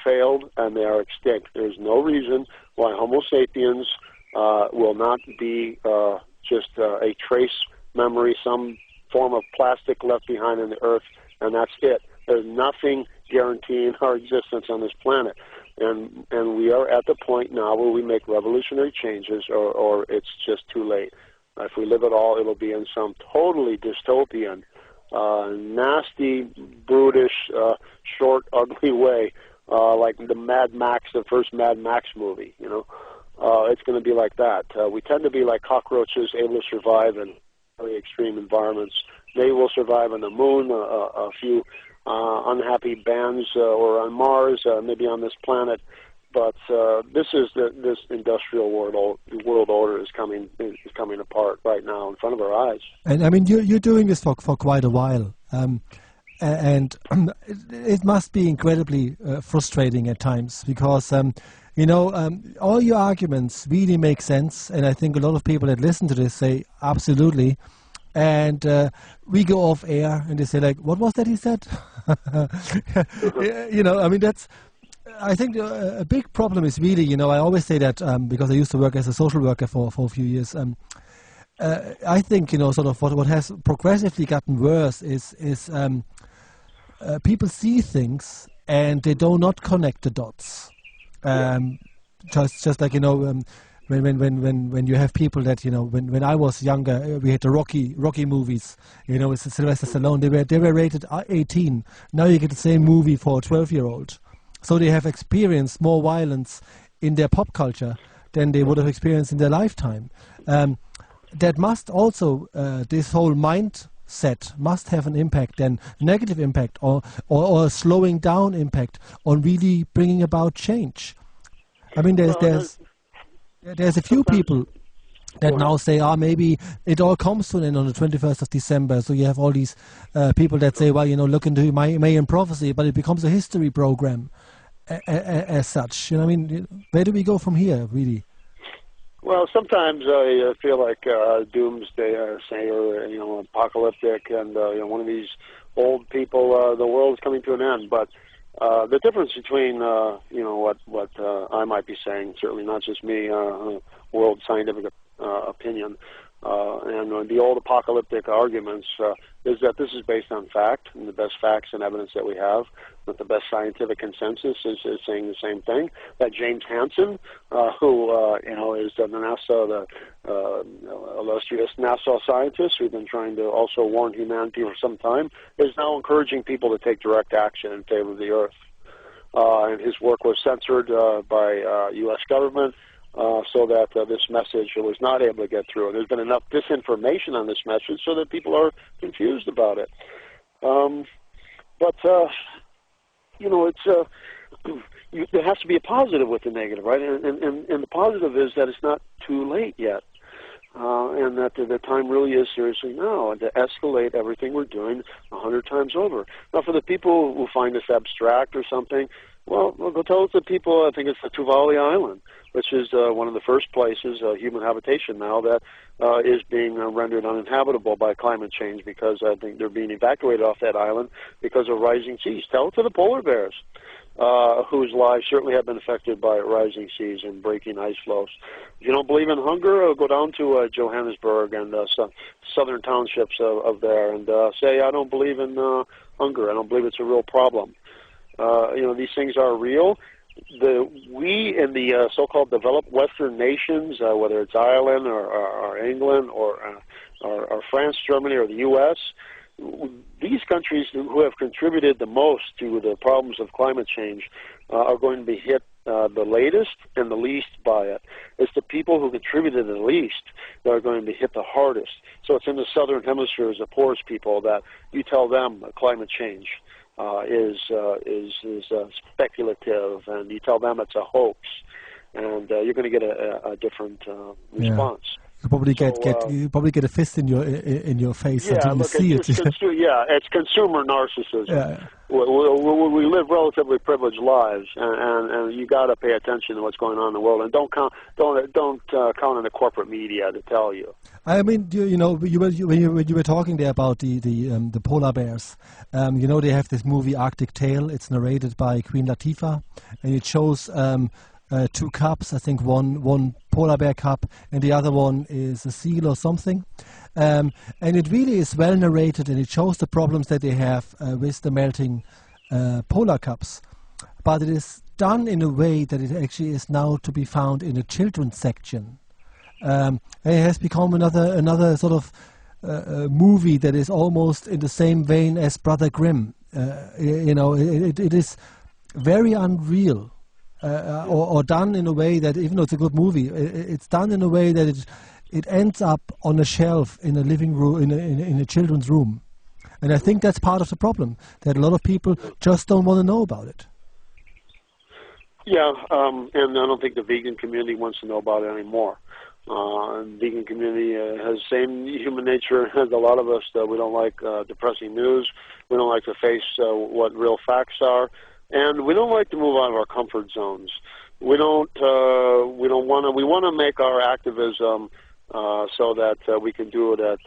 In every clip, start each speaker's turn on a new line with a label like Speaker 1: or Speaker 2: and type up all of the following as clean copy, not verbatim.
Speaker 1: failed and they are extinct. There's no reason why Homo sapiens will not be just a trace memory, some form of plastic left behind in the earth, and that's it. There's nothing guaranteeing our existence on this planet. And we are at the point now where we make revolutionary changes, or it's just too late. If we live at all, it'll be in some totally dystopian, nasty, brutish, short, ugly way, like the first Mad Max movie, you know. It's going to be like that. We tend to be like cockroaches, able to survive in very extreme environments. They will survive on the moon, a few unhappy bands, or on Mars, maybe on this planet. But this industrial world order is coming apart right now in front of our eyes.
Speaker 2: And I mean, you're doing this for quite a while, and it must be incredibly frustrating at times because all your arguments really make sense, and I think a lot of people that listen to this say absolutely. And we go off air, and they say like, "What was that he said?" I mean that's. I think a big problem is really, I always say that because I used to work as a social worker for a few years. I think, sort of what has progressively gotten worse is people see things and they do not connect the dots. Just like, when you have people that, when I was younger, we had the Rocky movies, with Sylvester Stallone, they were rated 18. Now you get the same movie for a 12-year-old. So they have experienced more violence in their pop culture than they would have experienced in their lifetime. That must also, this whole mindset must have an impact, and negative impact, or a slowing down impact on really bringing about change. I mean, there's a few people that now say, maybe it all comes to an end on the 21st of December. So you have all these people that say, well, look into Mayan prophecy, but it becomes a history program as such. I mean, where do we go from here, really?
Speaker 1: Well, sometimes I feel like doomsday sayer, apocalyptic, and one of these old people. The world is coming to an end, but the difference between what I might be saying, certainly not just me, world scientific opinion, and the old apocalyptic arguments is that this is based on fact, and the best facts and evidence that we have, that the best scientific consensus is saying the same thing. That James Hansen, who is the NASA, illustrious NASA scientist who's been trying to also warn humanity for some time, is now encouraging people to take direct action in favor of the Earth. And his work was censored by U.S. government. So that this message was not able to get through. And there's been enough disinformation on this message so that people are confused about it. There has to be a positive with the negative, right? And the positive is that it's not too late yet. And that the time really is seriously now, and to escalate everything we're doing 100 times over. Now, for the people who find this abstract or something, well, go tell it to people. I think it's the Tuvalu Island, which is one of the first places, human habitation now, that is being rendered uninhabitable by climate change, because I think they're being evacuated off that island because of rising seas. Tell it to the polar bears, whose lives certainly have been affected by rising seas and breaking ice floes. If you don't believe in hunger, go down to Johannesburg and some southern townships of there and say, I don't believe in hunger. I don't believe it's a real problem. These things are real. We in the so-called developed Western nations, whether it's Ireland or England or France, Germany, or the U.S., these countries who have contributed the most to the problems of climate change are going to be hit the latest and the least by it. It's the people who contributed the least that are going to be hit the hardest. So it's in the southern hemisphere, the poorest people, that you tell them climate change is speculative, and you tell them it's a hoax, and you're going to get a different response.
Speaker 2: you probably get a fist in your face
Speaker 1: yeah,
Speaker 2: until you
Speaker 1: look,
Speaker 2: see it.
Speaker 1: it's consumer narcissism.
Speaker 2: Yeah.
Speaker 1: We live relatively privileged lives, and you got to pay attention to what's going on in the world, and don't count on the corporate media to tell you.
Speaker 2: I mean, when you were talking there about the polar bears, they have this movie Arctic Tale. It's narrated by Queen Latifah, and it shows two cubs. I think one polar bear cub, and the other one is a seal or something. And it really is well narrated, and it shows the problems that they have with the melting polar caps. But it is done in a way that it actually is now to be found in a children's section. And it has become another sort of movie that is almost in the same vein as Brother Grimm. It is very unreal, or done in a way that, even though it's a good movie, it's done in a way that it ends up on a shelf in a living room, in a children's room. And I think that's part of the problem, that a lot of people just don't want to know about it.
Speaker 1: Yeah, and I don't think the vegan community wants to know about it anymore. The vegan community has the same human nature as a lot of us. We don't like depressing news. We don't like to face what real facts are, and we don't like to move out of our comfort zones. We want to make our activism so that we can do it at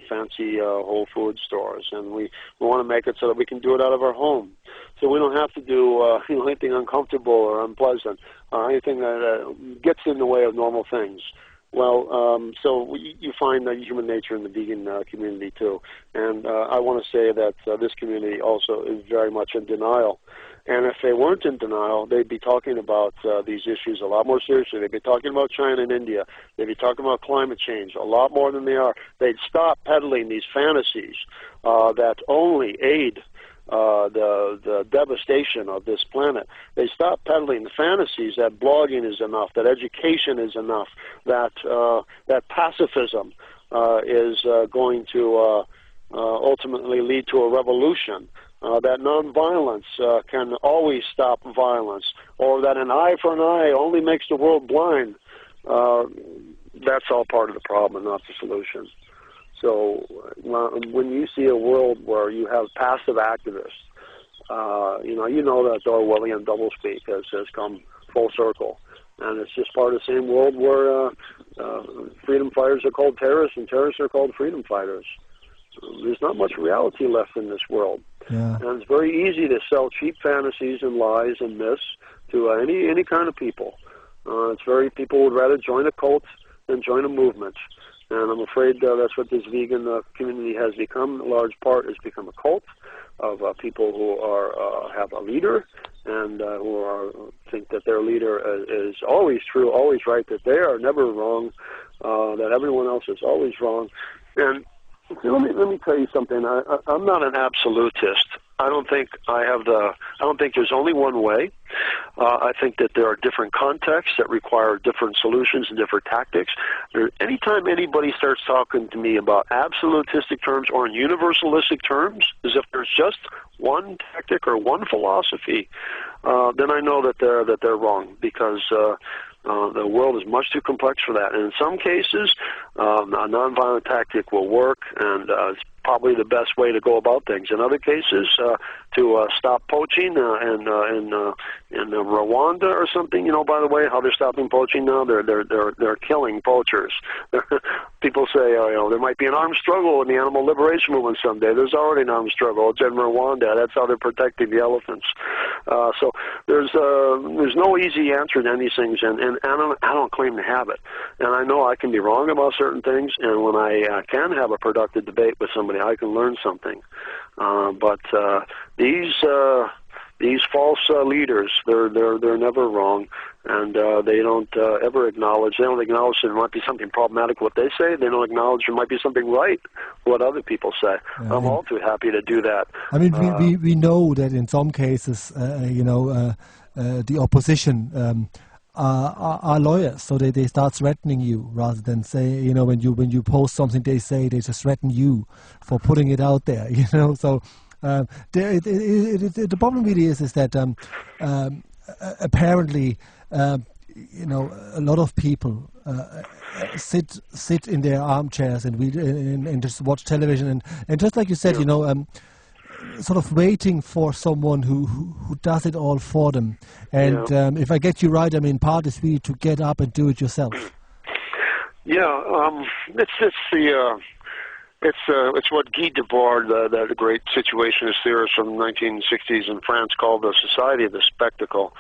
Speaker 1: fancy Whole Food stores, and we want to make it so that we can do it out of our home. So we don't have to do anything uncomfortable or unpleasant, or anything that gets in the way of normal things. Well, so you find human nature in the vegan community too, and I want to say that this community also is very much in denial. And if they weren't in denial, they'd be talking about these issues a lot more seriously. They'd be talking about China and India. They'd be talking about climate change a lot more than they are. They'd stop peddling these fantasies that only aid the devastation of this planet. They stop peddling the fantasies that blogging is enough, that education is enough, that pacifism is going to ultimately lead to a revolution. That nonviolence can always stop violence, or that an eye for an eye only makes the world blind. That's all part of the problem and not the solution. So when you see a world where you have passive activists, you know that Orwellian doublespeak has come full circle. And it's just part of the same world where freedom fighters are called terrorists and terrorists are called freedom fighters. There's not much reality left in this world.
Speaker 2: Yeah.
Speaker 1: And it's very easy to sell cheap fantasies and lies and myths to any kind of people. People would rather join a cult than join a movement. And I'm afraid that's what this vegan community has become. A large part has become a cult of people who have a leader and who think that their leader is always true, always right, that they are never wrong, that everyone else is always wrong. And let me tell you something. I'm not an absolutist. I don't think there's only one way. I think that there are different contexts that require different solutions and different tactics. Anytime anybody starts talking to me about absolutistic terms or in universalistic terms, as if there's just one tactic or one philosophy, then I know that they're wrong, because the world is much too complex for that. And in some cases, a nonviolent tactic will work, and it's probably the best way to go about things. In other cases, to stop poaching in Rwanda or something, by the way, how they're stopping poaching now, they're killing poachers. People say, there might be an armed struggle in the animal liberation movement someday. There's already an armed struggle. It's in Rwanda. That's how they're protecting the elephants. So there's no easy answer to any things, and I don't claim to have it. And I know I can be wrong about certain things, and when I can have a productive debate with somebody, I can learn something. But these false leaders, they're never wrong, and they don't ever acknowledge. They don't acknowledge there might be something problematic what they say. They don't acknowledge there might be something right what other people say. I'm all too happy to do that.
Speaker 2: I mean, we know that in some cases, the opposition are lawyers, so they start threatening you rather than say, when you post something, they just threaten you for putting it out there. So. The problem really is that apparently you know, a lot of people sit in their armchairs and just watch television and just like you said, you know, sort of waiting for someone who does it all for them. And if I get you right, I mean, part is really to get up and do it yourself.
Speaker 1: Yeah, it's what Guy Debord, the great situationist theorist from the 1960s in France, called the Society of the Spectacle.